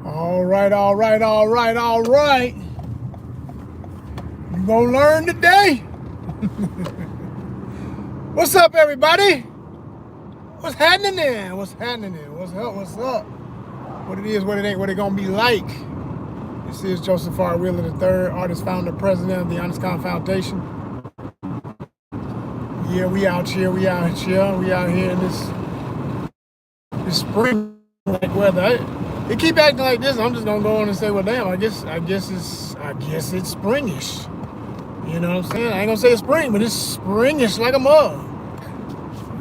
All right. You gonna learn today? What's up, everybody? What's happening there? What's up? What it is, what it ain't, what it gonna be like. This is Joseph R. Wheeler III, artist, founder, president of the ONYXCON Foundation. Yeah, we out here in this spring like weather. They keep acting like this. I'm just gonna go on and say, well, damn, I guess it's springish. You know what I'm saying? I ain't gonna say it's spring, but it's springish like a mug.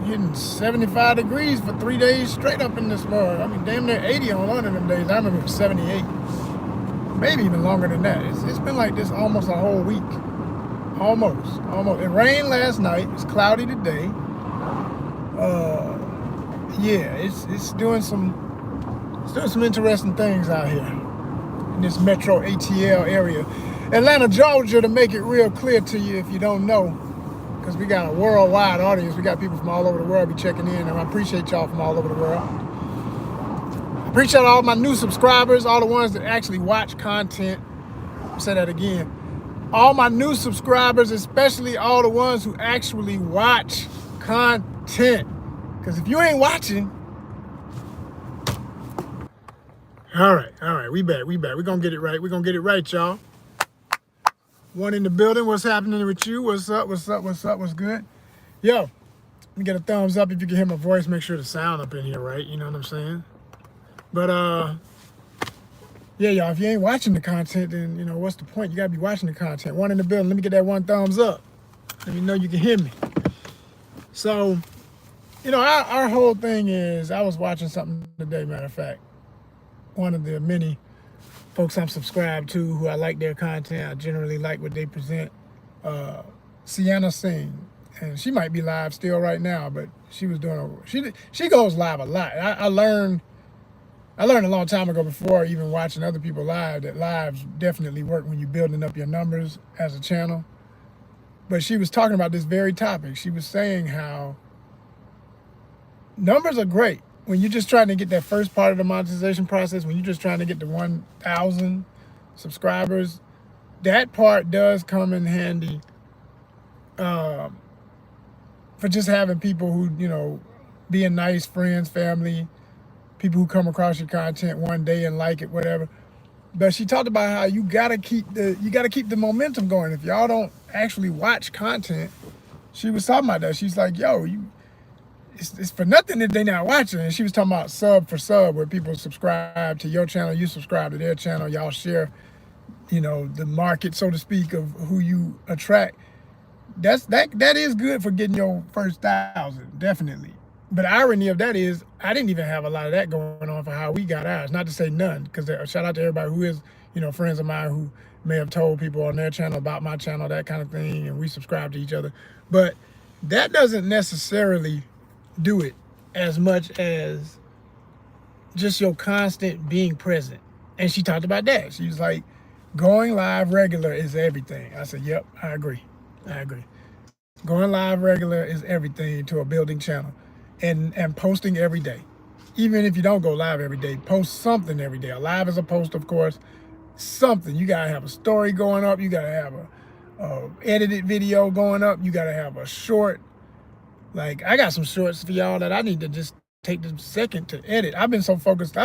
Hitting 75 degrees for 3 days straight up in this mug. I mean, damn near 80 on one of them days. I remember it was 78, maybe even longer than that. It's been like this almost a whole week. Almost. It rained last night. It's cloudy today. Yeah, it's doing some interesting things out here in this metro ATL area. Atlanta, Georgia, to make it real clear to you if you don't know, because we got a worldwide audience. We got people from all over the world be checking in, and I appreciate y'all from all over the world. I appreciate all my new subscribers, all the ones that actually watch content. I'll say that again. All my new subscribers, especially all the ones who actually watch content. Because if you ain't watching, all right, we back. We're gonna get it right, y'all. One in the building. What's happening with you? What's up? What's good? Yo, let me get a thumbs up if you can hear my voice. Make sure the sound up in here, right? You know what I'm saying? But yeah, y'all, if you ain't watching the content, then you know what's the point? You gotta be watching the content. One in the building. Let me get that one thumbs up. Let me know you can hear me. So, you know, our whole thing is, I was watching something today, matter of fact. One of the many folks I'm subscribed to who I like their content. I generally like what they present. Sienna Singh, and she might be live still right now, but she was doing she goes live a lot. I learned a long time ago, before even watching other people live, that lives definitely work when you're building up your numbers as a channel. But she was talking about this very topic. She was saying how numbers are great when you're just trying to get that first part of the monetization process, when you're just trying to get to 1,000 subscribers. That part does come in handy for just having people who, you know, being nice, friends, family, people who come across your content one day and like it, whatever. But she talked about how you gotta keep the momentum going. If y'all don't actually watch content, she was talking about that. She's like, yo, it's for nothing that they not watching. And she was talking about sub for sub, where people subscribe to your channel, you subscribe to their channel, y'all share, you know, the market, so to speak, of who you attract. That is good for getting your first 1,000, definitely. But the irony of that is, I didn't even have a lot of that going on for how we got ours. Not to say none, because shout out to everybody who is, you know, friends of mine who may have told people on their channel about my channel, that kind of thing, and we subscribe to each other. But that doesn't necessarily do it as much as just your constant being present. And she talked about that. She was like, going live regular is everything. I said, yep, I agree. Going live regular is everything to a building channel. And posting every day. Even if you don't go live every day, post something every day. A live is a post, of course. Something. You gotta have a story going up. You gotta have a edited video going up. You gotta have a short. Like, I got some shorts for y'all that I need to just take the second to edit. I've been so focused.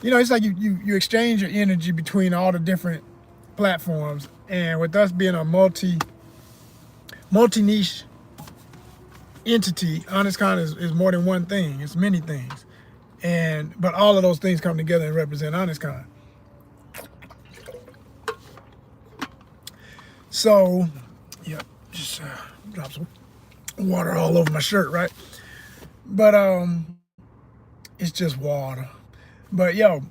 You know, it's like you exchange your energy between all the different platforms. And with us being a multi-niche entity, ONYXCON is more than one thing. It's many things. But all of those things come together and represent ONYXCON. So, yep, just drop some water all over my shirt, right? But it's just water. But yo,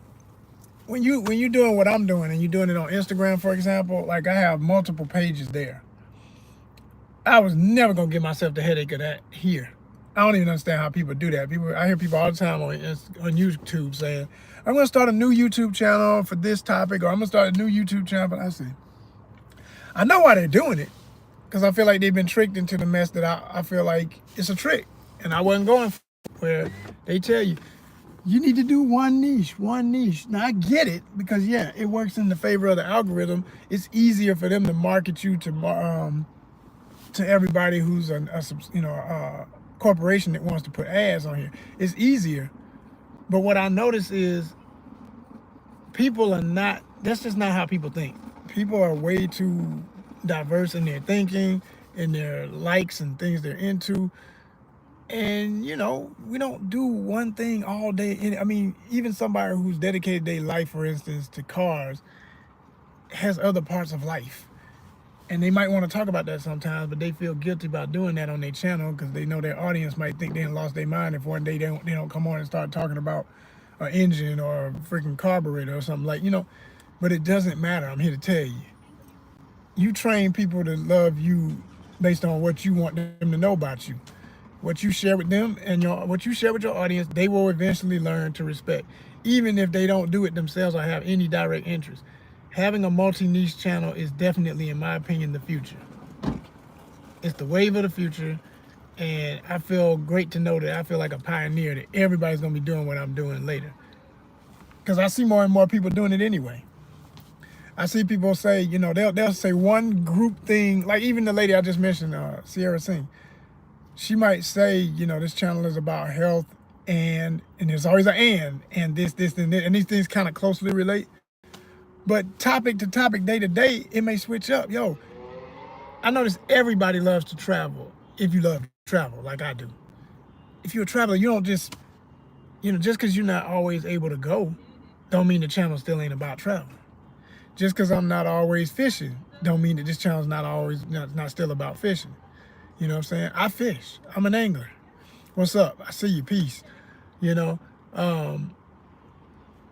when you doing what I'm doing and you're doing it on Instagram, for example, like I have multiple pages there. I was never gonna give myself the headache of that here. I don't even understand how people do that. I hear people all the time on YouTube saying, I'm gonna start a new YouTube channel for this topic, or I'm gonna start a new YouTube channel. But I know why they're doing it, because I feel like they've been tricked into the mess that I feel like it's a trick. And I wasn't going for it, where they tell you, You need to do one niche, one niche. Now I get it because yeah, it works in the favor of the algorithm. It's easier for them to market you to everybody who's a corporation that wants to put ads on here. It's easier. But what I notice is people are not. That's just not how people think. People are way too diverse in their thinking, in their likes and things they're into. And we don't do one thing all day. I mean, even somebody who's dedicated their life, for instance, to cars, has other parts of life, and they might want to talk about that sometimes, but they feel guilty about doing that on their channel because they know their audience might think they done lost their mind if one day they don't come on and start talking about an engine or a freaking carburetor or something But it doesn't matter. I'm here to tell you. You train people to love you based on what you want them to know about you. What you share with them and what you share with your audience, they will eventually learn to respect, even if they don't do it themselves or have any direct interest. Having a multi-niche channel is definitely, in my opinion, the future. It's the wave of the future, and I feel great to know that I feel like a pioneer, that everybody's going to be doing what I'm doing later. Because I see more and more people doing it anyway. I see people say, they'll say one group thing, like even the lady I just mentioned, Sierra Singh. She might say, this channel is about health and there's always an and this, and this, and these things kind of closely relate. But topic to topic, day to day, it may switch up. I notice everybody loves to travel if you love to travel like I do. If you're a traveler, you don't just because you're not always able to go, don't mean the channel still ain't about travel. Just because I'm not always fishing, don't mean that this channel's not still about fishing. You know what I'm saying? I fish. I'm an angler. What's up? I see you. Peace.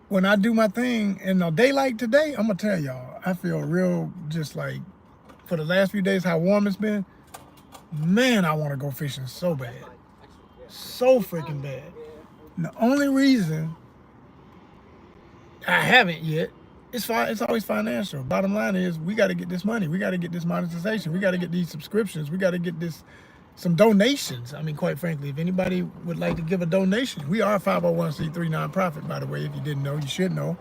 When I do my thing in a day like today, I'm going to tell y'all, I feel real just like for the last few days how warm it's been. Man, I want to go fishing so bad. So freaking bad. And the only reason I haven't yet, it's always financial. Bottom line is we got to get this money. We got to get this monetization. We got to get these subscriptions. We got to get some donations. I mean, quite frankly, if anybody would like to give a donation, we are a 501c3 nonprofit, by the way. If you didn't know, you should know.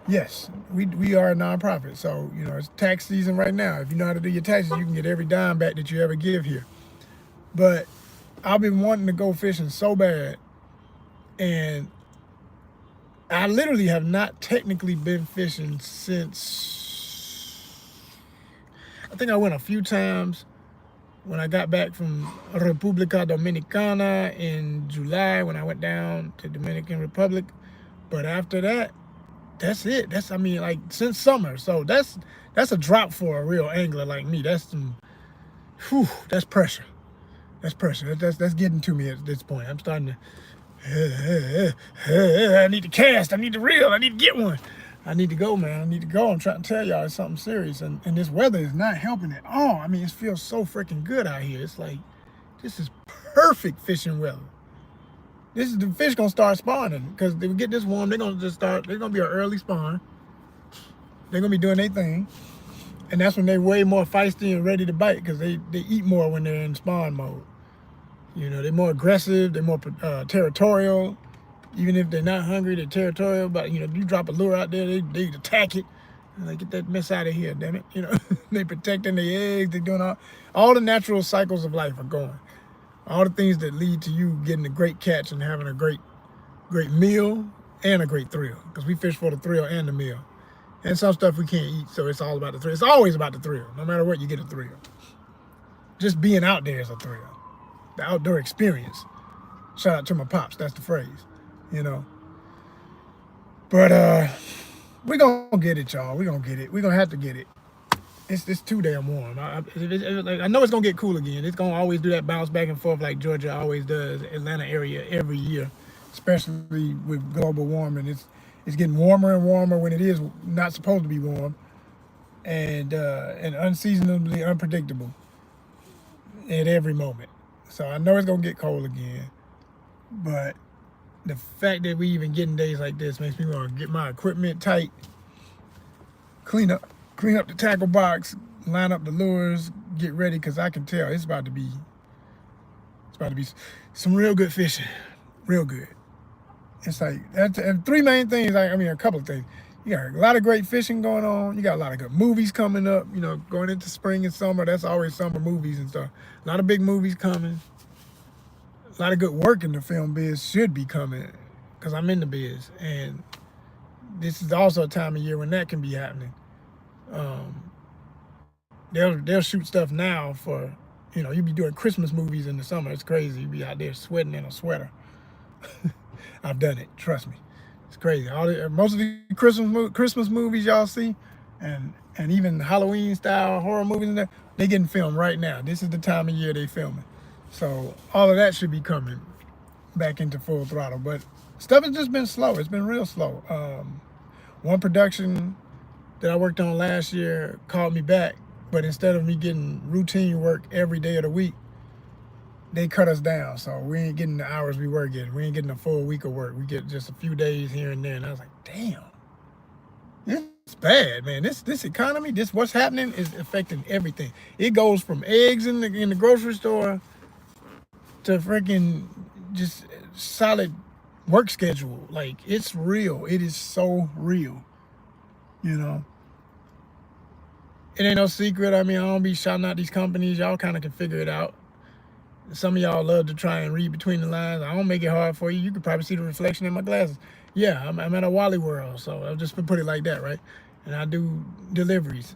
Yes, we are a nonprofit. So, it's tax season right now. If you know how to do your taxes, you can get every dime back that you ever give here. But I've been wanting to go fishing so bad, and I literally have not technically been fishing since, I think I went a few times when I got back from República Dominicana in July when I went down to Dominican Republic. But after that, that's it. Since summer. So that's a drop for a real angler like me. That's pressure. That's pressure. That's getting to me at this point. I'm starting to, I need to cast. I need to reel. I need to get one. I need to go, man. I need to go. I'm trying to tell y'all it's something serious. And this weather is not helping at all. I mean, it feels so freaking good out here. It's like, this is perfect fishing weather. The fish gonna start spawning because they get this warm. They're gonna be an early spawn. They're gonna be doing their thing. And that's when they're way more feisty and ready to bite because they eat more when they're in spawn mode. They're more aggressive, they're more territorial. Even if they're not hungry, they're territorial. But, you drop a lure out there, they attack it. And they get that mess out of here, damn it. They protecting their eggs, they're doing all the natural cycles of life are going. All the things that lead to you getting a great catch and having a great meal and a great thrill. Because we fish for the thrill and the meal. And some stuff we can't eat, so it's all about the thrill. It's always about the thrill. No matter what, you get a thrill. Just being out there is a thrill. The outdoor experience. Shout out to my pops, that's the phrase, But we're going to get it, y'all. We're going to get it. We're going to have to get it. It's too damn warm. I know it's going to get cool again. It's going to always do that bounce back and forth like Georgia always does, Atlanta area every year, especially with global warming. It's getting warmer and warmer when it is not supposed to be warm, and unseasonably unpredictable at every moment. So I know it's going to get cold again, but the fact that we even getting days like this makes me want to get my equipment tight, clean up the tackle box, line up the lures, get ready, because I can tell it's about to be some real good fishing, real good. It's like that's and three main things. I mean, a couple of things. You got a lot of great fishing going on. You got a lot of good movies coming up. You know, going into spring and summer. That's always summer movies and stuff. A lot of big movies coming. A lot of good work in the film biz should be coming, because I'm in the biz, and this is also a time of year when that can be happening. Um, they'll shoot stuff now for, you know, you be doing Christmas movies in the summer. It's crazy. You be out there sweating in a sweater. I've done it. Trust me, it's crazy. Most of the Christmas movies y'all see, and even Halloween style horror movies and that, they getting filmed right now. This is the time of year they filming. So all of that should be coming back into full throttle. But stuff has just been slow. It's been real slow. One production that I worked on last year called me back, but instead of me getting routine work every day of the week, they cut us down. So we ain't getting the hours we were getting. We ain't getting a full week of work. We get just a few days here and there. And I was like, damn, it's bad, man. This economy, this what's happening is affecting everything. It goes from eggs in the grocery store to freaking just solid work schedule. Like, it's real. It is so real. You know, it ain't no secret. I mean, I don't be shouting out these companies. Y'all kind of can figure it out. Some of y'all love to try and read between the lines. I don't make it hard for you. You could probably see the reflection in my glasses. Yeah, I'm at a Wally World, so I'll just put it like that, right? And I do deliveries.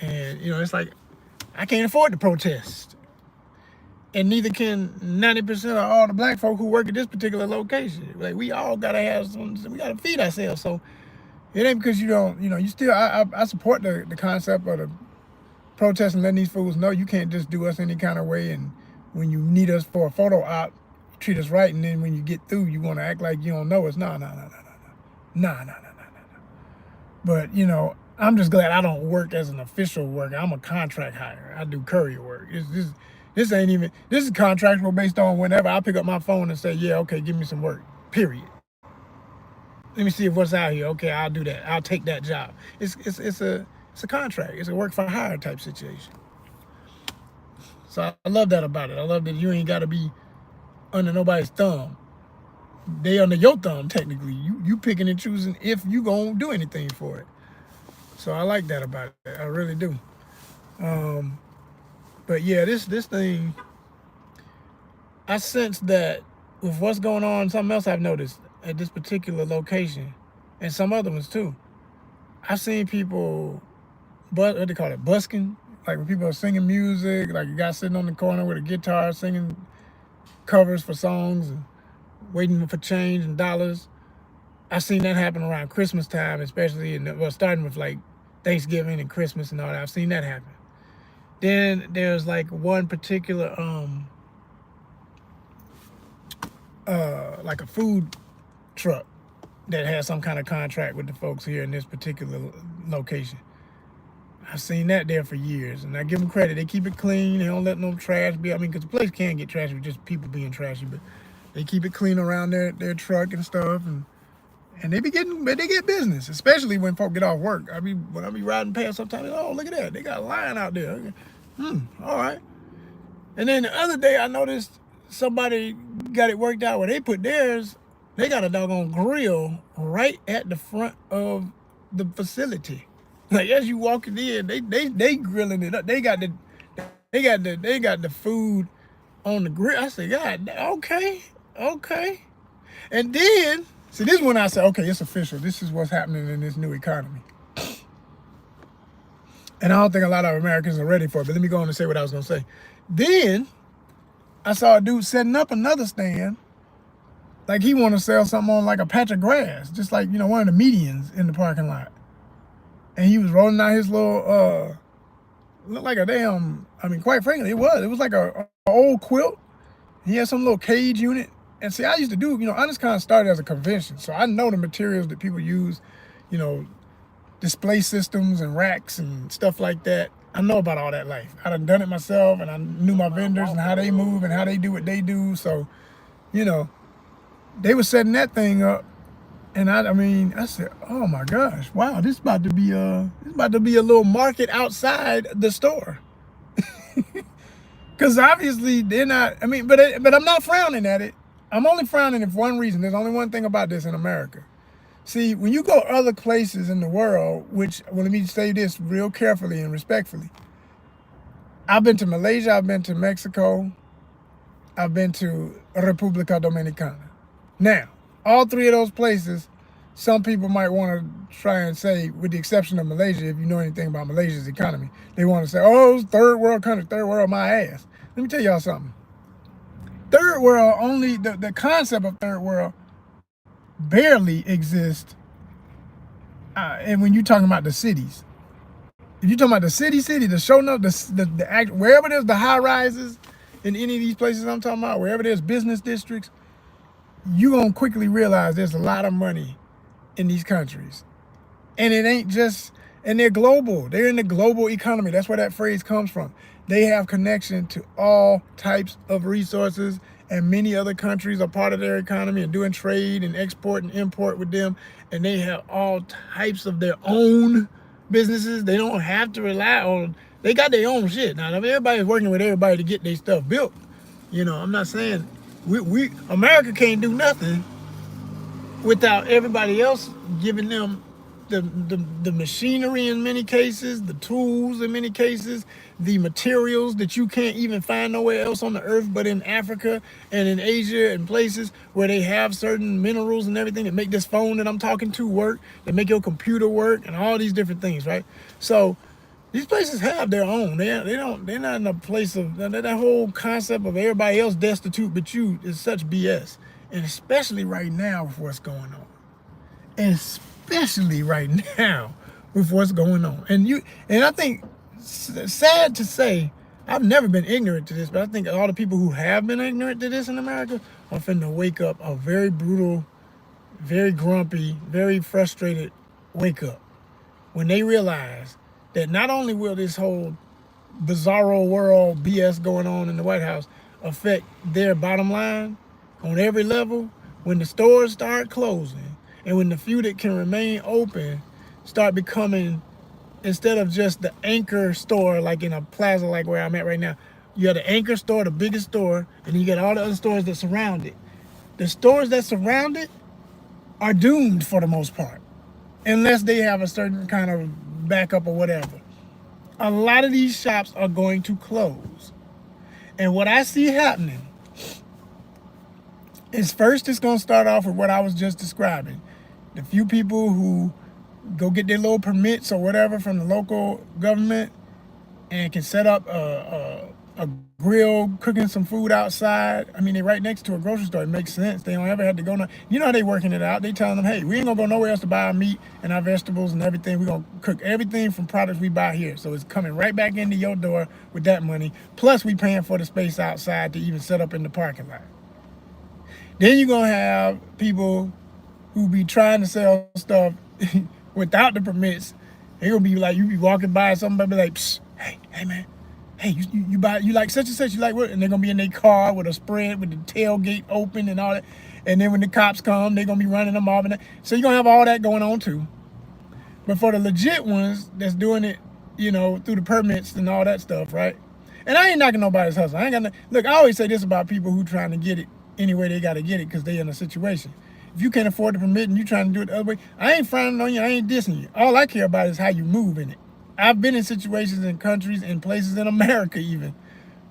And, you know, it's like, I can't afford to protest. And neither can 90% of all the black folk who work at this particular location. Like, we all gotta have we gotta feed ourselves. So it ain't because you don't, you know, you still, I support the concept of the protest and letting these fools know you can't just do us any kind of way. And when you need us for a photo op, treat us right. And then when you get through, you want to act like you don't know us. No. But, you know, I'm just glad I don't work as an official worker. I'm a contract hire. I do courier work. This ain't even, this is contractual based on whenever I pick up my phone and say, yeah, okay, give me some work, period. Let me see if what's out here. Okay, I'll do that. I'll take that job. It's a contract. It's a work for hire type situation. So I love that about it. I love that you ain't got to be under nobody's thumb. They under your thumb, technically. You picking and choosing if you gonna do anything for it. So I like that about it. I really do. But yeah, this thing, I sense that with what's going on, something else I've noticed at this particular location, and some other ones too. I've seen people, what they call it, busking, like when people are singing music, like a guy sitting on the corner with a guitar singing covers for songs and waiting for change and dollars. I've seen that happen around Christmas time, especially, starting with like Thanksgiving and Christmas and all that. I've seen that happen. Then there's like one particular, like a food truck that has some kind of contract with the folks here in this particular location. I've seen that there for years, and I give them credit. They keep it clean. They don't let no trash be. I mean, because the place can get trashy with just people being trashy, but they keep it clean around their truck and stuff, and they get business, especially when folk get off work. When I be riding past sometimes, oh, look at that, they got a line out there. All right. And then the other day I noticed somebody got it worked out where they put theirs. They got a doggone grill right at the front of the facility. Like, as you walking in, they grilling it up. They got the food on the grill. I said, God, okay. And then, see, this is when I said, okay, it's official. This is what's happening in this new economy. And I don't think a lot of Americans are ready for it, but let me go on and say what I was going to say. Then I saw a dude setting up another stand, like he want to sell something on like a patch of grass, just like, you know, one of the medians in the parking lot. And he was rolling out his little, looked like a damn, quite frankly, it was like a old quilt. He had some little cage unit. And see, I used to do, you know, ONYXCON started as a convention, so I know the materials that people use, you know, display systems and racks and stuff like that. I know about all that life. I done it myself, and I knew my vendors and how they move and how they do what they do. So, you know, they were setting that thing up, and I said, oh my gosh, wow, this is about to be a little market outside the store. Because obviously they're not. But I'm not frowning at it. I'm only frowning if one reason. There's only one thing about this in America. See, when you go other places in the world, which, well, let me say this real carefully and respectfully. I've been to Malaysia, I've been to Mexico, I've been to República Dominicana. Now, all three of those places, some people might want to try and say, with the exception of Malaysia, if you know anything about Malaysia's economy, they want to say, oh, it's third world country, third world my ass. Let me tell y'all something. Third world only, the concept of third world barely exists. And when you're talking about the cities, if you're talking about the city, the show note, the act, wherever there's the high rises in any of these places I'm talking about, wherever there's business districts, you're going to quickly realize there's a lot of money in these countries. And it ain't just, and they're global. They're in the global economy. That's where that phrase comes from. They have connection to all types of resources, and many other countries are part of their economy and doing trade and export and import with them. And they have all types of their own businesses. They don't have to rely on, they got their own shit. Now, everybody's working with everybody to get their stuff built. You know, I'm not saying we America can't do nothing without everybody else giving them the machinery in many cases, the tools in many cases, the materials that you can't even find nowhere else on the earth but in Africa and in Asia and places where they have certain minerals and everything that make this phone that I'm talking to work, that make your computer work, and all these different things, right? So these places have their own. They're not in a place of that whole concept of everybody else destitute but you is such BS. And especially right now with what's going on. And especially right now with what's going on. And I think, sad to say, I've never been ignorant to this, but I think all the people who have been ignorant to this in America are finna wake up a very brutal, very grumpy, very frustrated wake up when they realize that not only will this whole bizarro world BS going on in the White House affect their bottom line on every level, when the stores start closing and when the few that can remain open start becoming, instead of just the anchor store like in a plaza like where I'm at right now, you have the anchor store, the biggest store, and you got all the other stores that surround it. The stores that surround it are doomed for the most part, unless they have a certain kind of backup or whatever. A lot of these shops are going to close. And what I see happening is, first it's going to start off with what I was just describing. The few people who go get their little permits or whatever from the local government and can set up a grill, cooking some food outside. I mean, they're right next to a grocery store. It makes sense. They don't ever have to go. You know how they working it out. They telling them, hey, we ain't going to go nowhere else to buy our meat and our vegetables and everything. We're going to cook everything from products we buy here. So it's coming right back into your door with that money. Plus, we paying for the space outside to even set up in the parking lot. Then you're going to have people who be trying to sell stuff without the permits. They're going to be like, you be walking by and somebody be like, psst, hey man, hey, you like such and such, you like what? And they're going to be in their car with a spread with the tailgate open and all that. And then when the cops come, they're going to be running them off. So you're going to have all that going on too. But for the legit ones that's doing it, you know, through the permits and all that stuff, right? And I ain't knocking nobody's hustle. I ain't got no, look, I always say this about people who trying to get it any way they got to get it because they in a situation. If you can't afford the permit and you trying to do it the other way, I ain't frowning on you, I ain't dissing you. All I care about is how you move in it. I've been in situations in countries and places in America even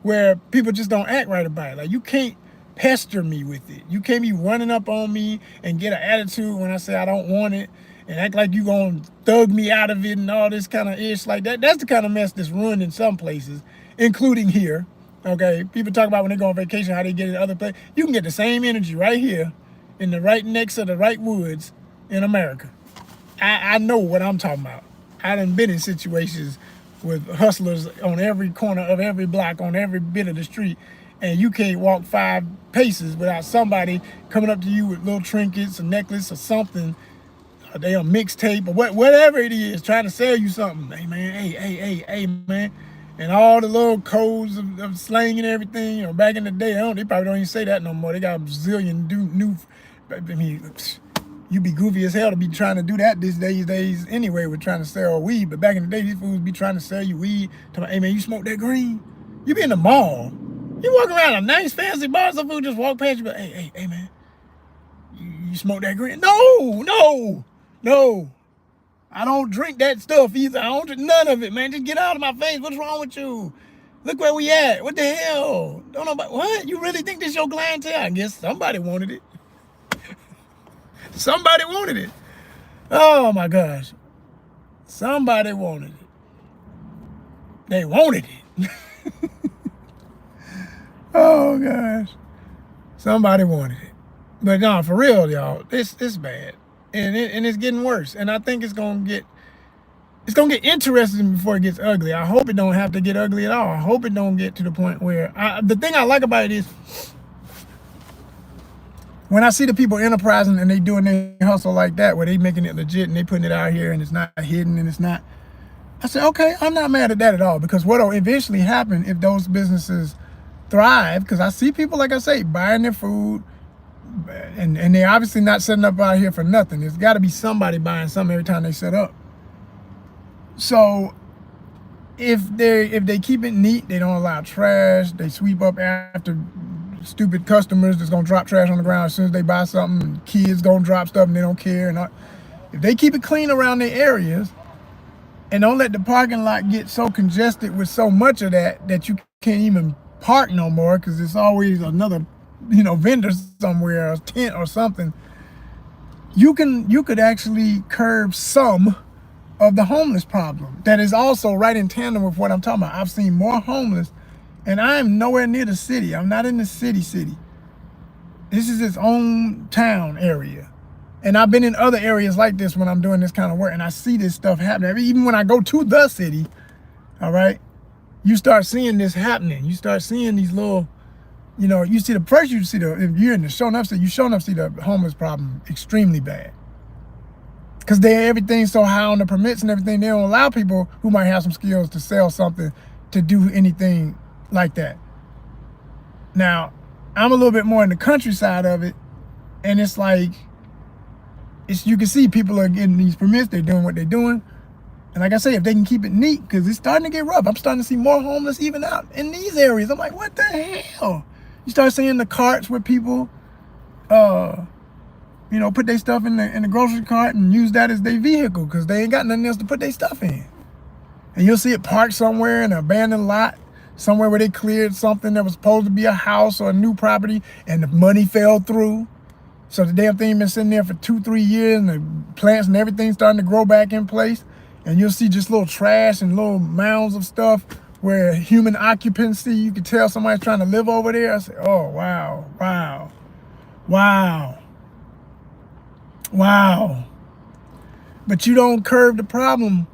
where people just don't act right about it. Like, you can't pester me with it. You can't be running up on me and get an attitude when I say I don't want it and act like you gonna thug me out of it and all this kind of ish like that. That's the kind of mess that's ruined in some places, including here. Okay, people talk about when they go on vacation, how they get it in other places. You can get the same energy right here in the right next to the right woods in America. I know what I'm talking about. I done been in situations with hustlers on every corner of every block, on every bit of the street, and you can't walk 5 paces without somebody coming up to you with little trinkets, a necklace or something, a damn mixtape or whatever it is, trying to sell you something. Hey man, hey man. And all the little codes of slang and everything, you know, back in the day, they probably don't even say that no more. They got a zillion new, I mean, you be goofy as hell to be trying to do that these days anyway with trying to sell weed. But back in the day, these fools be trying to sell you weed. Talking about, hey man, you smoke that green? You be in the mall You walk around a nice fancy bar, some food just walk past you, but hey, man, you smoke that green? No. I don't drink that stuff either. I don't drink none of it, man. Just get out of my face. What's wrong with you? Look where we at. What the hell? Don't nobody, what? You really think this your clientele? I guess somebody wanted it. Somebody wanted it. Oh my gosh. Somebody wanted it. They wanted it. Oh gosh. Somebody wanted it. But no, for real, y'all, it's bad. And it's getting worse. And I think it's gonna get interesting before it gets ugly. I hope it don't have to get ugly at all. I hope it don't get to the point where the thing I like about it is when I see the people enterprising and they doing their hustle like that, where they making it legit and they putting it out here and it's not hidden and it's not, I say, okay, I'm not mad at that at all, because what'll eventually happen if those businesses thrive, because I see people, like I say, buying their food, and they obviously not setting up out here for nothing. There's got to be somebody buying something every time they set up. So if they keep it neat, they don't allow trash, they sweep up after stupid customers that's gonna drop trash on the ground as soon as they buy something, kids gonna drop stuff and they don't care. And if they keep it clean around their areas and don't let the parking lot get so congested with so much of that you can't even park no more, because there's always another vendor somewhere, a tent or something, you could actually curb some of the homeless problem. That is also right in tandem with what I'm talking about. I've seen more homeless, and I am nowhere near the city. I'm not in the city. This is its own town area. And I've been in other areas like this when I'm doing this kind of work, and I see this stuff happening. Even when I go to the city, all right, you start seeing this happening. You start seeing these little, you see if you're in the showing up city, you showing up see the homeless problem extremely bad. Because everything's so high on the permits and everything, they don't allow people who might have some skills to sell something, to do anything like that. Now, I'm a little bit more in the countryside of it, and it's like, you can see people are getting these permits, they're doing what they're doing. And like I say, if they can keep it neat, because it's starting to get rough. I'm starting to see more homeless even out in these areas. I'm like, what the hell? You start seeing the carts where people, put their stuff in the grocery cart and use that as their vehicle, because they ain't got nothing else to put their stuff in. And you'll see it parked somewhere in an abandoned lot, somewhere where they cleared something that was supposed to be a house or a new property, and the money fell through. So the damn thing been sitting there for 2-3 years, and the plants and everything starting to grow back in place. And you'll see just little trash and little mounds of stuff where human occupancy, you can tell somebody's trying to live over there. I say, oh, wow. But you don't curb the problem.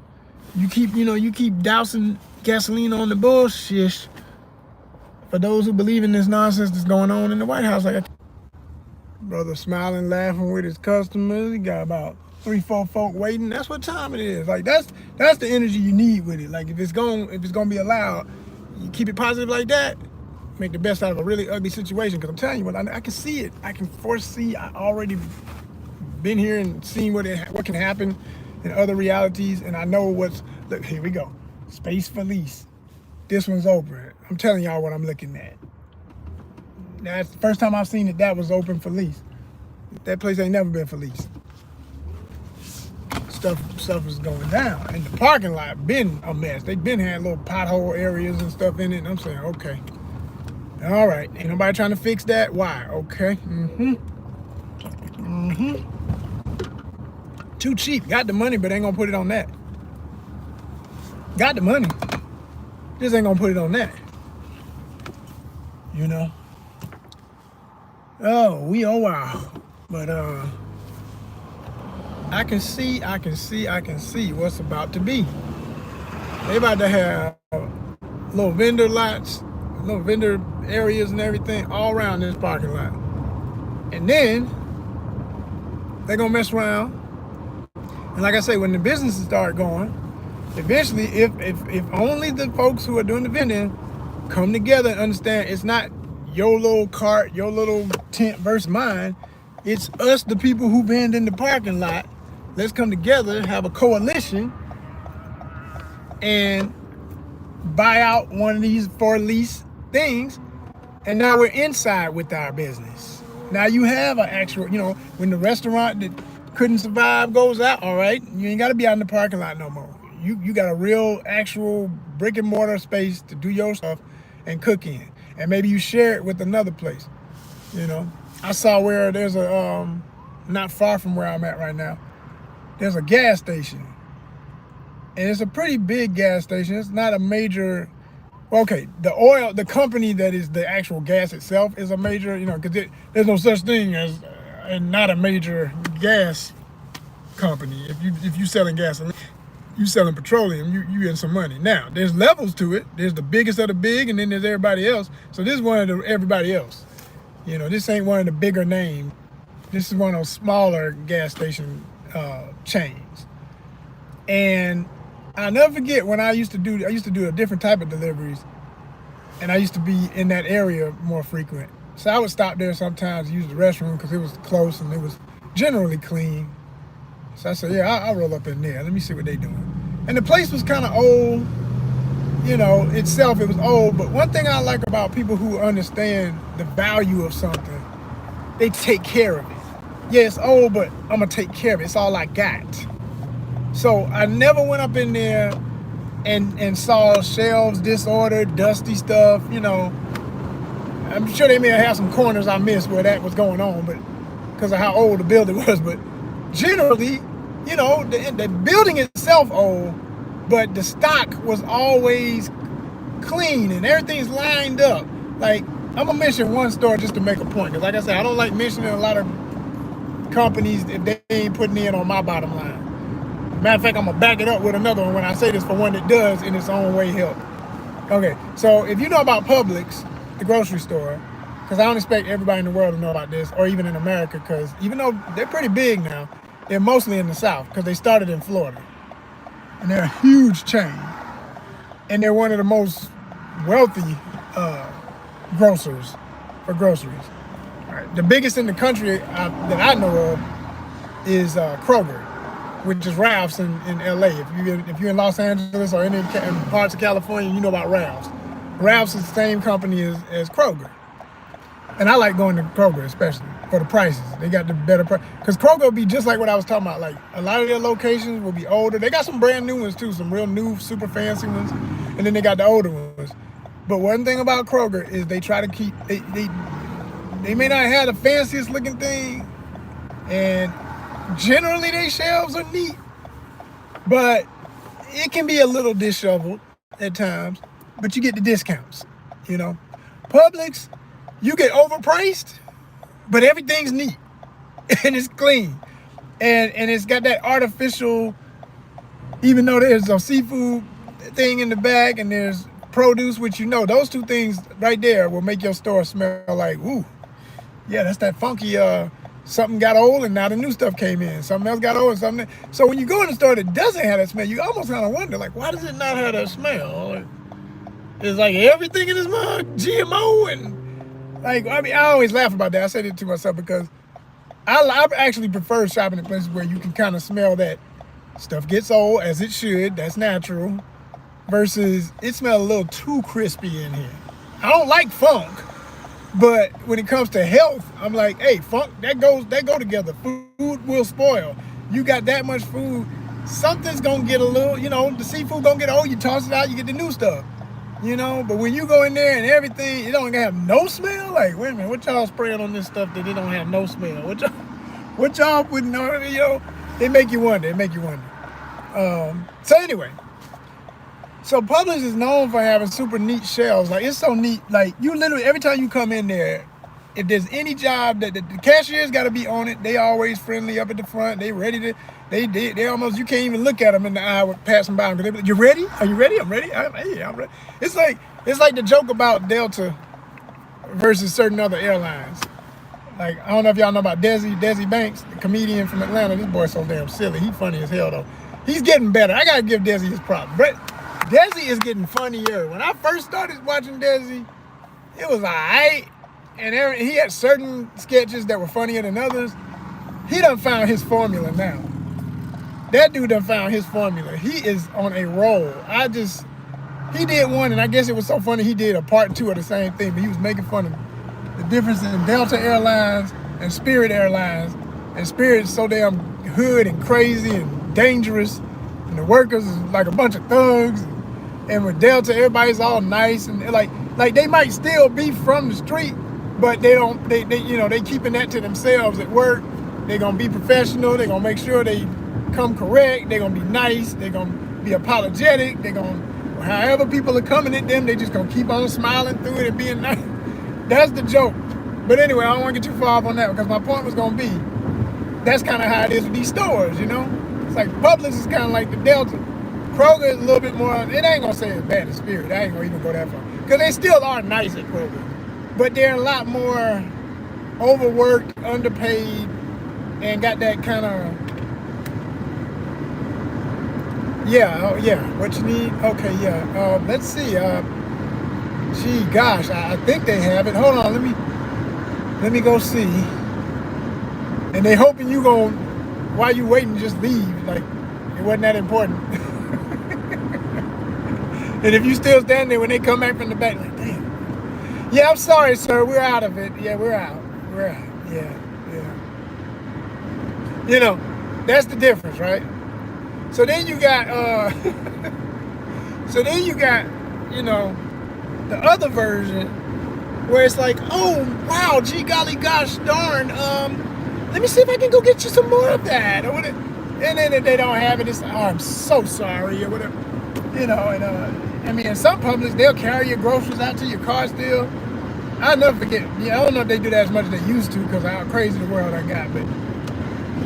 You keep dousing gasoline on the bullshit. For those who believe in this nonsense that's going on in the White House, like brother smiling, laughing with his customers. He got about 3-4 folk waiting. That's what time it is. Like that's the energy you need with it. Like if it's gonna be allowed, you keep it positive like that. Make the best out of a really ugly situation. Because I'm telling you, I can see it. I can foresee. I already been here and seen what can happen in other realities, and I know look, here we go. Space for lease. This one's open. I'm telling y'all what I'm looking at. That's the first time I've seen it that was open for lease. That place ain't never been for lease. Stuff is going down. And the parking lot been a mess. They been had little pothole areas and stuff in it, and I'm saying, okay. All right, ain't nobody trying to fix that. Why? Okay. Too cheap. Got the money, but ain't gonna put it on that. Got the money, just ain't gonna put it on that. Oh wow. But I can see what's about to be. They about to have little vendor lots, little vendor areas and everything all around this parking lot. And then they're gonna mess around. And like I say, when the businesses start going, eventually, if only the folks who are doing the vending come together and understand it's not your little cart, your little tent versus mine, it's us, the people who vend in the parking lot. Let's come together, have a coalition, and buy out one of these for lease things And now we're inside with our business. Now you have an actual, when the restaurant that couldn't survive goes out, all right, you ain't got to be out in the parking lot no more. You got a real actual brick and mortar space to do your stuff and cook in. And maybe you share it with another place, I saw where there's a, not far from where I'm at right now, there's a gas station. And it's a pretty big gas station. It's not a major, okay, the company that is the actual gas itself is a major, because there's no such thing as not a major gas company. If you selling gasoline, you selling petroleum, you getting some money. Now, there's levels to it. There's the biggest of the big, and then there's everybody else. So this is one of the everybody else. This ain't one of the bigger names. This is one of those smaller gas station chains. And I'll never forget when I used to do a different type of deliveries, and I used to be in that area more frequent. So I would stop there sometimes, use the restroom because it was close and it was generally clean. So I said, yeah, I'll roll up in there. Let me see what they doing. And the place was kind of old, itself, it was old. But one thing I like about people who understand the value of something, they take care of it. Yeah, it's old, but I'm going to take care of it. It's all I got. So I never went up in there and saw shelves disordered, dusty stuff, I'm sure they may have some corners I missed where that was going on, but because of how old the building was. But generally, the building itself old, but the stock was always clean and everything's lined up. Like, I'm gonna mention one store just to make a point, because like I said, I don't like mentioning a lot of companies if they ain't putting in on my bottom line. Matter of fact, I'm gonna back it up with another one when I say this, for one that does in its own way help. Okay, so if you know about Publix, the grocery store, because I don't expect everybody in the world to know about this, or even in America, because even though they're pretty big now, they're mostly in the South, because they started in Florida. And they're a huge chain. And they're one of the most wealthy grocers for groceries. All right. The biggest in the country that I know of is Kroger, which is Ralph's in LA. If you're in Los Angeles or in parts of California, you know about Ralph's. Ralph's is the same company as Kroger. And I like going to Kroger, especially for the prices. They got the better price. Because Kroger will be just like what I was talking about. Like, a lot of their locations will be older. They got some brand new ones too, some real new, super fancy ones. And then they got the older ones. But one thing about Kroger is they try to keep, they may not have the fanciest looking thing. And generally their shelves are neat. But it can be a little disheveled at times. But you get the discounts, Publix, you get overpriced, but everything's neat and it's clean. And it's got that artificial, even though there's a seafood thing in the back and there's produce, which those two things right there will make your store smell like, ooh, yeah, that's that funky, something got old and now the new stuff came in. Something else got old and something. So when you go in a store that doesn't have that smell, you almost kind of wonder, like, why does it not have that smell? It's like everything in this mug, GMO, and like, I always laugh about that. I said it to myself because I actually prefer shopping in places where you can kind of smell that stuff gets old, as it should, that's natural, versus it smells a little too crispy in here. I don't like funk, but when it comes to health, I'm like, hey, funk, that go together. Food will spoil. You got that much food, something's gonna get a little, the seafood gonna get old, you toss it out, you get the new stuff. But when you go in there and everything, it don't have no smell. Like, wait a minute, what y'all spraying on this stuff that it don't have no smell? What y'all putting on? They make you wonder. So anyway, so Publix is known for having super neat shelves. Like, it's so neat. Like, you literally every time you come in there, if there's any job that the cashier's got to be on it, they always friendly up at the front. They ready to. They almost, you can't even look at them in the eye with passing by. They be like, you ready? Are you ready? I'm ready. I'm ready. It's like the joke about Delta versus certain other airlines. Like, I don't know if y'all know about Desi Banks, the comedian from Atlanta. This boy's so damn silly. He's funny as hell though. He's getting better. I gotta give Desi his props. But Desi is getting funnier. When I first started watching Desi, it was alright. And he had certain sketches that were funnier than others. He done found his formula now. That dude done found his formula. He is on a roll. He did one, and I guess it was so funny. He did a part 2 of the same thing, but he was making fun of the difference in Delta Airlines and Spirit Airlines. And Spirit's so damn hood and crazy and dangerous, and the workers is like a bunch of thugs. And with Delta, everybody's all nice and like they might still be from the street, but they don't. They you know, they keeping that to themselves at work. They're gonna be professional. They're gonna make sure they come correct. They're gonna be nice. They're gonna be apologetic. They're gonna, however people are coming at them, they just gonna keep on smiling through it and being nice. That's the joke. But anyway, I don't want to get too far off on that because my point was gonna be, that's kind of how it is with these stores, you know? It's like Publix is kind of like the Delta. Kroger is a little bit more, it ain't gonna say it's bad as Spirit. I ain't gonna even go that far. Because they still are nice at Kroger. But they're a lot more overworked, underpaid, and got that kind of, what you need? Okay, let's see. Gee, gosh, I think they have it. Hold on, let me go see. And they hoping you gon', while you waiting, just leave. Like, it wasn't that important. And if you still standing there when they come back from the back, like, damn. Yeah, I'm sorry, sir, we're out of it. Yeah, we're out. Yeah. You know, that's the difference, right? So then you got, you know, the other version where it's like, oh, wow, gee, golly, gosh, darn, let me see if I can go get you some more of that, or whatever. And then if they don't have it, it's like, oh, I'm so sorry, or whatever. You know, and I mean, in some Publix, they'll carry your groceries out to your car still. I'll never forget. Yeah, I don't know if they do that as much as they used to because of how crazy the world I got, but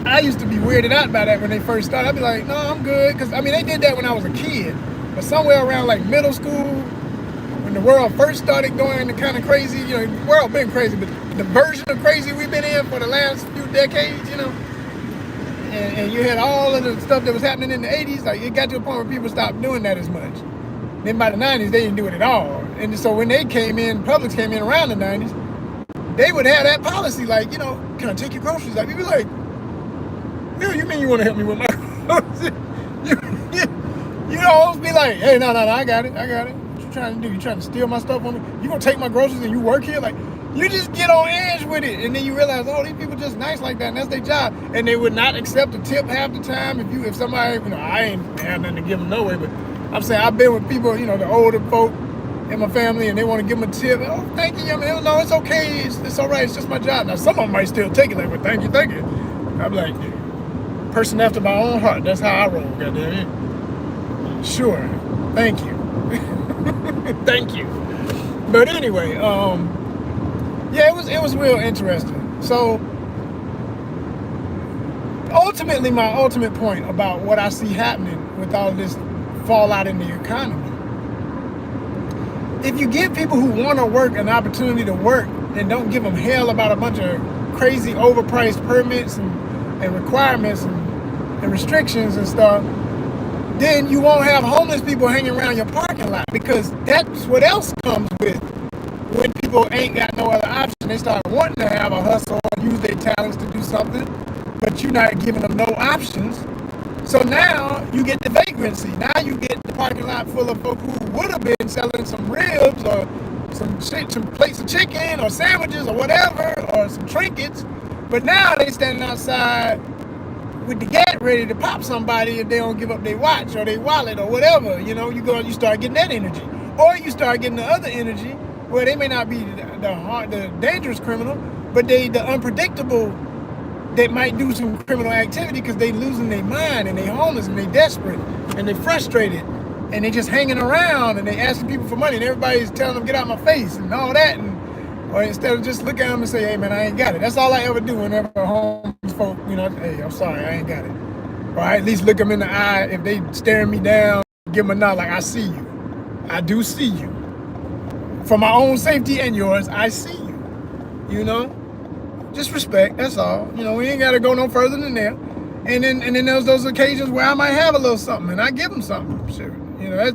I used to be weirded out by that when they first started. I'd be like, no, I'm good. Because, I mean, they did that when I was a kid. But somewhere around, like, middle school, when the world first started going kind of crazy, you know, the world been crazy, but the version of crazy we've been in for the last few decades, you know, and you had all of the stuff that was happening in the 80s, like, it got to a point where people stopped doing that as much. Then by the 90s, they didn't do it at all. And so when they came in, Publix came in around the 90s, they would have that policy, like, you know, can I take your groceries? Like, you'd be like, Bill, you mean you want to help me with my groceries? You always be like, hey, no, I got it. What you trying to do? You trying to steal my stuff on me? You gonna take my groceries and you work here? Like, you just get on edge with it, and then you realize, oh, these people just nice like that, and that's their job. And they would not accept a tip half the time if somebody, you know, I ain't have nothing to give them no way, but I'm saying I've been with people, you know, the older folk in my family, and they want to give them a tip. Oh, thank you, young man. No, it's okay. It's all right. It's just my job. Now, some of them might still take it like, well, thank you. I'm like, person after my own heart. That's how I roll, goddamn it. Sure. Thank you. Thank you. But anyway, yeah, it was real interesting. So ultimately, my ultimate point about what I see happening with all this fallout in the economy, if you give people who want to work an opportunity to work and don't give them hell about a bunch of crazy overpriced permits and requirements and restrictions and stuff, then you won't have homeless people hanging around your parking lot, because that's what else comes with when people ain't got no other option. They start wanting to have a hustle and use their talents to do something, but you're not giving them no options. So now you get the vagrancy. Now you get the parking lot full of folk who would have been selling some ribs or some plates of chicken or sandwiches or whatever, or some trinkets, but now they standing outside with the gat ready to pop somebody if they don't give up their watch or their wallet or whatever. You know, you start getting that energy, or you start getting the other energy where they may not be the dangerous criminal, but the unpredictable that might do some criminal activity because they losing their mind and they homeless and they desperate and they frustrated and they just hanging around and they asking people for money and everybody's telling them get out my face and all that, or instead of just look at them and say, hey man, I ain't got it. That's all I ever do whenever homeless folk, you know, hey, I'm sorry, I ain't got it. Or I at least look them in the eye. If they staring me down, give them a nod like, I see you. I do see you. For my own safety and yours, I see you. You know? Just respect, that's all. You know, we ain't gotta go no further than there. And then there's those occasions where I might have a little something and I give them something. Sure. You know,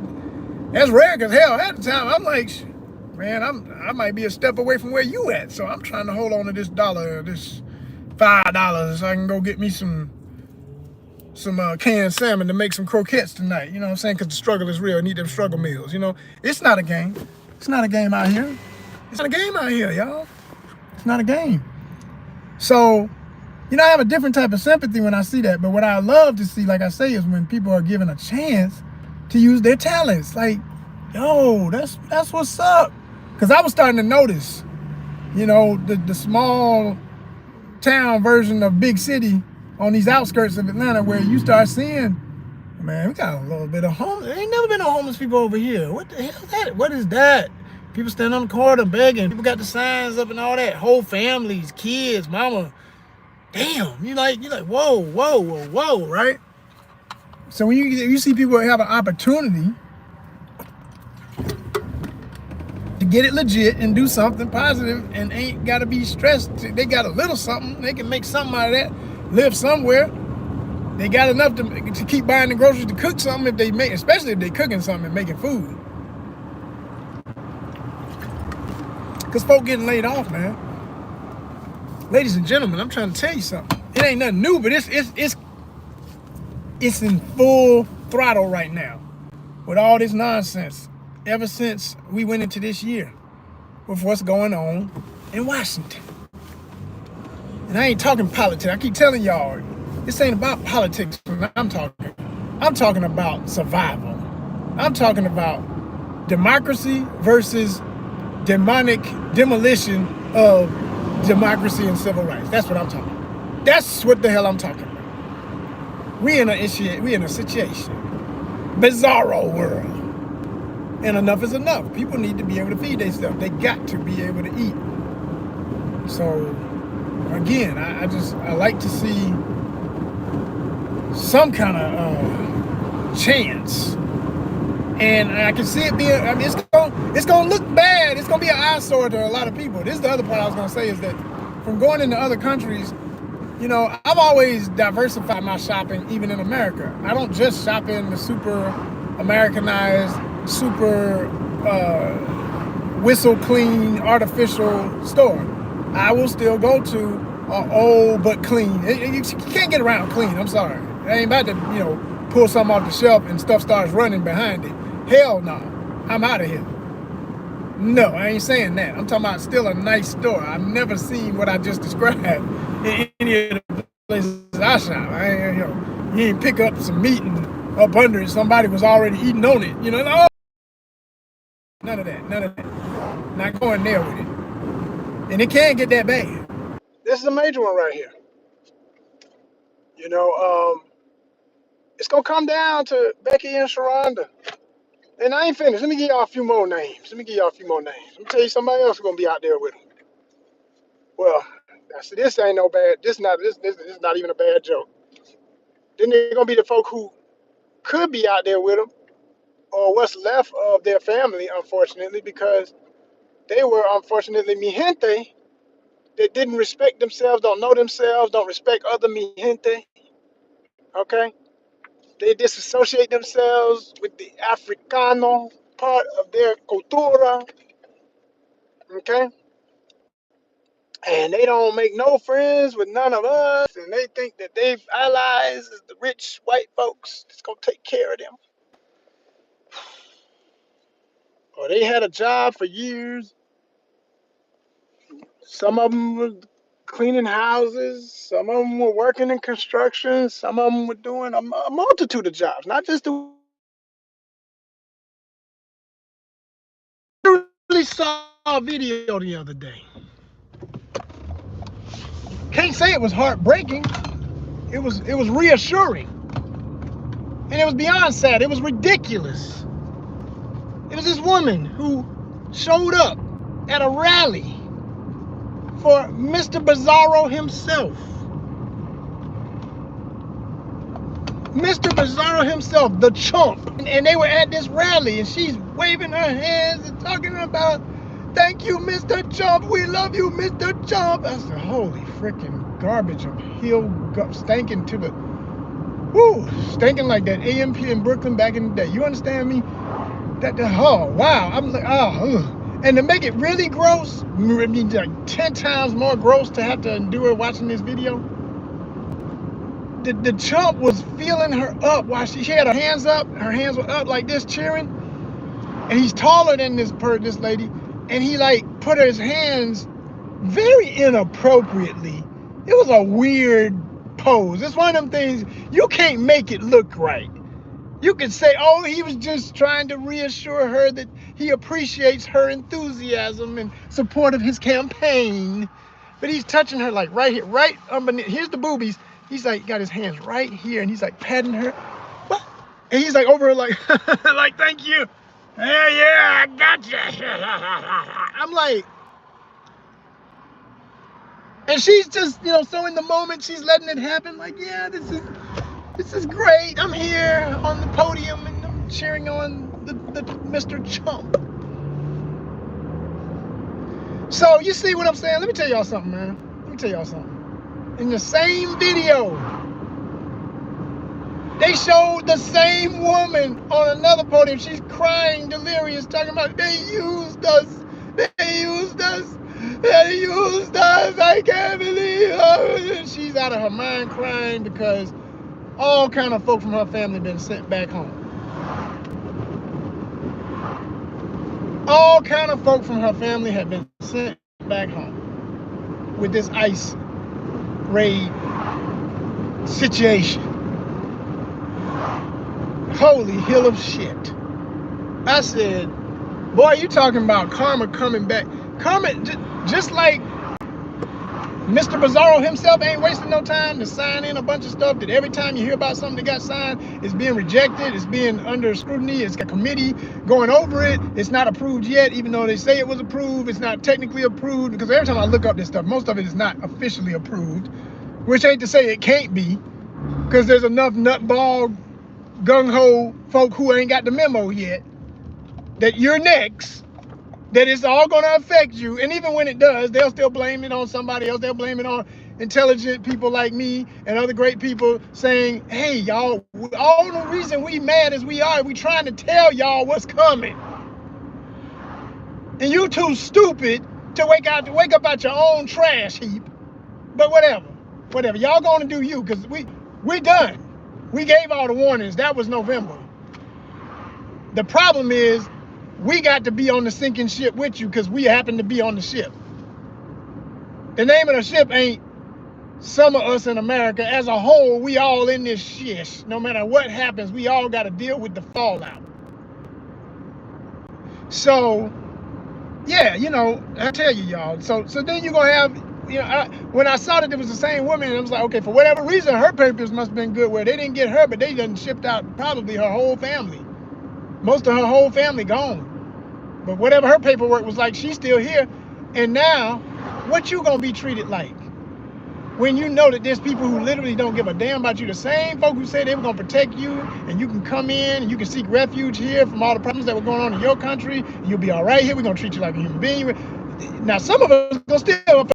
that's rare, because hell, at the time I'm like, man, I might be a step away from where you at, so I'm trying to hold on to this $5 so I can go get me some some canned salmon to make some croquettes tonight. You know what I'm saying? Because the struggle is real. I need them struggle meals. You know, it's not a game. It's not a game out here. It's not a game out here, y'all. It's not a game. So, you know, I have a different type of sympathy when I see that. But what I love to see, like I say, is when people are given a chance to use their talents. Like, yo, that's what's up. Because I was starting to notice, you know, the small town version of big city on these outskirts of Atlanta, where you start seeing, man, we got a little bit of homeless. There ain't never been no homeless people over here. What the hell is that? What is that? People standing on the corner begging. People got the signs up and all that. Whole families, kids, mama. Damn, you like, whoa, whoa, whoa, whoa, right? So when you see people have an opportunity to get it legit and do something positive and ain't got to be stressed, they got a little something, they can make something out of that, live somewhere. They got enough to keep buying the groceries to cook something if they make, especially if they cooking something and making food. Because folk getting laid off, man. Ladies and gentlemen, I'm trying to tell you something. It ain't nothing new, but it's in full throttle right now with all this nonsense ever since we went into this year with what's going on in Washington. And I ain't talking politics. I keep telling y'all, this ain't about politics when I'm talking. I'm talking about survival. I'm talking about democracy versus demonic demolition of democracy and civil rights. That's what I'm talking about. That's what the hell I'm talking about. We in a situation. Bizarro world. And enough is enough. People need to be able to feed themselves. They got to be able to eat. So again, I like to see some kind of chance. And I can see it being, I mean, it's gonna look bad. It's gonna be an eyesore to a lot of people. This is the other part I was gonna say, is that from going into other countries, you know, I've always diversified my shopping, even in America. I don't just shop in the super Americanized, super whistle clean, artificial store. I will still go to an old but clean. You can't get around clean, I'm sorry. I ain't about to, you know, pull something off the shelf and stuff starts running behind it. Hell no, I'm out of here. No, I ain't saying that. I'm talking about still a nice store. I've never seen what I just described in any of the places I shop. You ain't pick up some meat and up under it, somebody was already eating on it. You know, oh, none of that. Not going there with it. And it can't get that bad. This is a major one right here. You know, it's gonna come down to Becky and Sharonda. And I ain't finished. Let me give y'all a few more names. Let me tell you somebody else who's gonna be out there with them. Well, this ain't no bad. This is not even a bad joke. Then they're gonna be the folk who could be out there with them, or what's left of their family, unfortunately, because they were unfortunately mi gente that didn't respect themselves, don't know themselves, don't respect other mi gente. Okay, they disassociate themselves with the Africano part of their cultura. Okay. And they don't make no friends with none of us, and they think that they've allies is the rich white folks that's gonna take care of them. Or they had a job for years. Some of them were cleaning houses, some of them were working in construction, some of them were doing a multitude of jobs, not just the. I really saw a video the other day. Can't say it was heartbreaking. It was reassuring. And it was beyond sad. It was ridiculous. It was this woman who showed up at a rally for Mr. Bizarro himself. Mr. Bizarro himself, the chump. And they were at this rally, and she's waving her hands and talking about, thank you, Mr. Chump. We love you, Mr. Chump. I said, holy freaking garbage of hill, stinking to the, whoo, stinking like that AMP in Brooklyn back in the day. You understand me? Oh, wow. I'm like, oh, ugh. And to make it really gross, I mean, like 10 times more gross to have to endure watching this video. the chump was feeling her up while she had her hands up. Her hands were up like this, cheering. And he's taller than this lady, and he like put his hands very inappropriately. It was a weird pose. It's one of them things you can't make it look right. You could say, oh, he was just trying to reassure her that he appreciates her enthusiasm and support of his campaign. But he's touching her like right here, right underneath. Here's the boobies. He's like got his hands right here, and he's like patting her. What? And he's like over her like, like, thank you. Yeah, I got you. I'm like, and she's just, you know, so in the moment, she's letting it happen. Like, yeah, this is great. I'm here on the podium and I'm cheering on the Mr. Chump. So you see what I'm saying? Let me tell y'all something, man. Let me tell y'all something. In the same video, they showed the same woman on another podium. She's crying, delirious, talking about they used us. They used us. They used us. I can't believe it. And she's out of her mind crying because all kind of folk from her family been sent back home. All kind of folk from her family have been sent back home with this ICE raid situation. Holy hill of shit. I said, boy, you talking about karma coming back. Karma, just like Mr. Bizarro himself ain't wasting no time to sign in a bunch of stuff that every time you hear about something that got signed, it's being rejected, it's being under scrutiny, it's got a committee going over it, it's not approved yet, even though they say it was approved, it's not technically approved, because every time I look up this stuff, most of it is not officially approved, which ain't to say it can't be, because there's enough nutball, gung-ho folk who ain't got the memo yet, that you're next, that it's all going to affect you. And even when it does, they'll still blame it on somebody else. They'll blame it on intelligent people like me and other great people saying, hey, y'all, all the reason we mad as we are, we trying to tell y'all what's coming. And you too stupid to wake up out your own trash heap. But whatever. Y'all going to do you, because we done. We gave all the warnings. That was November. The problem is, we got to be on the sinking ship with you because we happen to be on the ship. The name of the ship ain't some of us in America. As a whole, we all in this shit. No matter what happens, we all got to deal with the fallout. So, yeah, you know, I tell you, y'all. So then you're going to have, you know, when I saw that it was the same woman, I was like, okay, for whatever reason, her papers must have been good where they didn't get her, but they done shipped out probably her whole family. Most of her whole family gone. But whatever her paperwork was like, she's still here. And now, what you gonna be treated like? When you know that there's people who literally don't give a damn about you. The same folk who say they were gonna protect you and you can come in and you can seek refuge here from all the problems that were going on in your country. You'll be all right here. We're gonna treat you like a human being. Now, some of us gonna still